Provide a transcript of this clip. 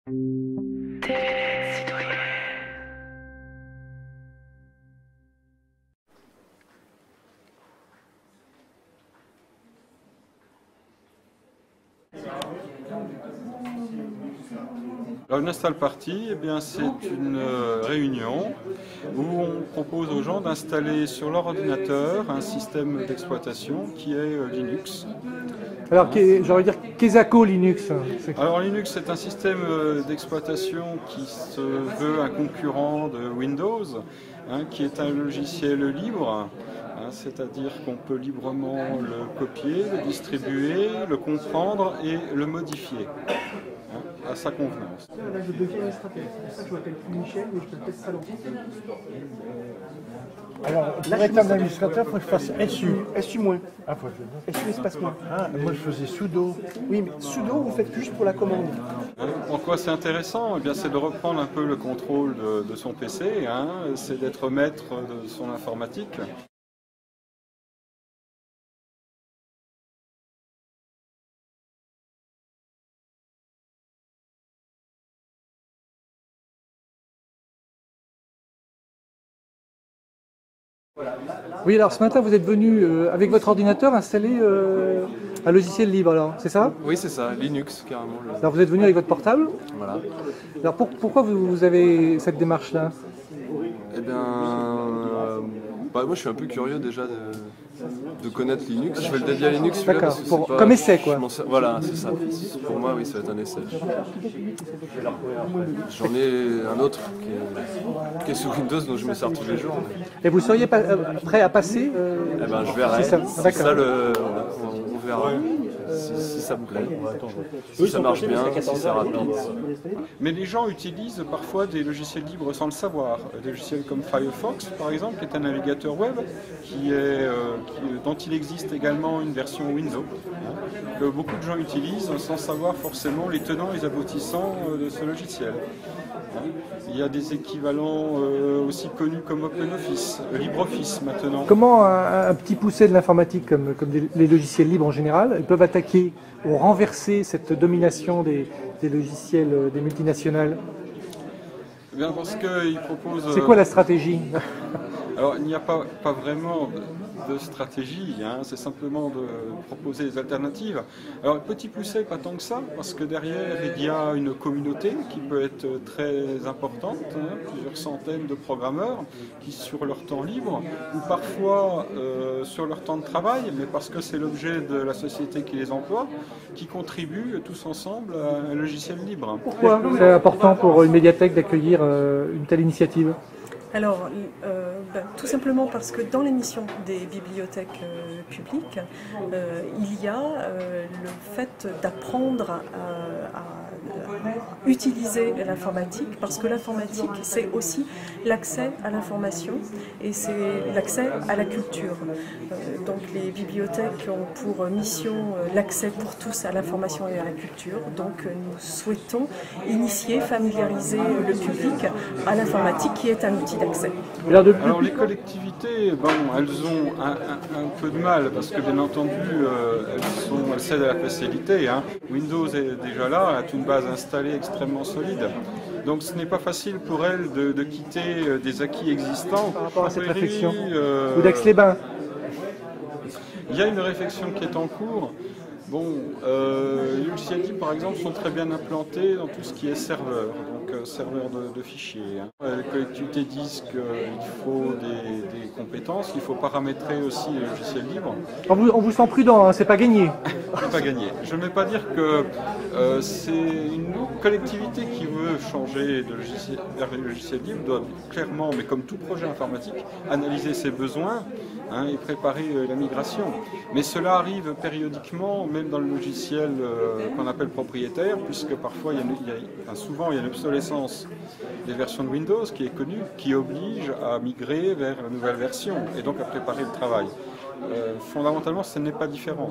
Alors une install party, eh bien, c'est une réunion où on propose aux gens d'installer sur leur ordinateur un système d'exploitation qui est Linux. Alors, j'aurais dire Kesako Linux. Alors Linux, c'est un système d'exploitation qui se veut un concurrent de Windows, qui est un logiciel libre. C'est-à-dire qu'on peut librement le copier, le distribuer, le comprendre et le modifier à sa convenance. Là, je deviens administrateur. C'est pour ça que je m'appelle plus Michel, mais je peux peut-être Salon. Alors, pour être un administrateur, il faut que je fasse SU. SU moins. Ah, faut que je... SU espace moins. Ah, moi je faisais sudo. Oui, mais sudo, vous faites juste pour la commande. En quoi c'est intéressant? Eh bien, c'est de reprendre un peu le contrôle de son PC, c'est d'être maître de son informatique. Oui, alors ce matin, vous êtes venu avec votre ordinateur installer un logiciel libre, alors, c'est ça? Oui, c'est ça, Linux, carrément. Alors vous êtes venu avec votre portable? Voilà. Alors pourquoi vous avez cette démarche-là? Eh bien, moi je suis un peu curieux déjà de connaître Linux. Je fais le dédié à Linux. D'accord, comme essai quoi. Voilà, c'est ça. Pour moi, oui, ça va être un essai. J'en ai un autre qui est sous Windows, dont je me sers tous les jours. Et vous seriez prêt à passer Eh ben, je verrai. C'est ça, ça on verra. Si ça me plaît, si ça marche bien, si c'est rapide. Mais les gens utilisent parfois des logiciels libres sans le savoir. Des logiciels comme Firefox, par exemple, qui est un navigateur web, dont il existe également une version Windows, que beaucoup de gens utilisent sans savoir forcément les tenants et les aboutissants de ce logiciel. Il y a des équivalents aussi connus comme OpenOffice, LibreOffice maintenant. Comment un petit poussé de l'informatique, comme les logiciels libres en général, ils peuvent attaquer ou renverser cette domination des logiciels des multinationales? Eh bien parce qu'ils proposent... C'est quoi la stratégie? Alors il n'y a pas vraiment de stratégie, c'est simplement de proposer des alternatives. Alors petit pousset, pas tant que ça, parce que derrière il y a une communauté qui peut être très importante, plusieurs centaines de programmeurs qui sur leur temps libre, ou parfois sur leur temps de travail, mais parce que c'est l'objet de la société qui les emploie, qui contribuent tous ensemble à un logiciel libre. Pourquoi c'est important pour une médiathèque d'accueillir une telle initiative? Alors, tout simplement parce que dans l'émission des bibliothèques publiques, il y a le fait d'apprendre à utiliser l'informatique, parce que l'informatique, c'est aussi l'accès à l'information et c'est l'accès à la culture. Donc les bibliothèques ont pour mission l'accès pour tous à l'information et à la culture. Donc nous souhaitons initier, familiariser le public à l'informatique qui est un outil d'accès. Alors les collectivités, elles ont un peu de mal parce que bien entendu elles cèdent à la facilité. Windows est déjà là, elle a une base installée extrêmement solide. Donc ce n'est pas facile pour elles de quitter des acquis existants. Par rapport à cette réflexion, ou d'Aix-les-Bains. Il y a une réflexion qui est en cours. Les logiciels libres, par exemple, sont très bien implantés dans tout ce qui est serveur, donc serveur de fichiers. Les collectivités disent qu'il faut des compétences, il faut paramétrer aussi les logiciels libres. On vous sent prudent, c'est pas gagné. C'est pas gagné. Je ne vais pas dire que c'est une collectivité qui veut changer vers les logiciels libres, doit clairement, mais comme tout projet informatique, analyser ses besoins et préparer la migration. Mais cela arrive périodiquement, même dans le logiciel qu'on appelle propriétaire, puisque parfois, souvent, il y a une obsolescence des versions de Windows qui est connue, qui oblige à migrer vers la nouvelle version et donc à préparer le travail. Fondamentalement, ce n'est pas différent.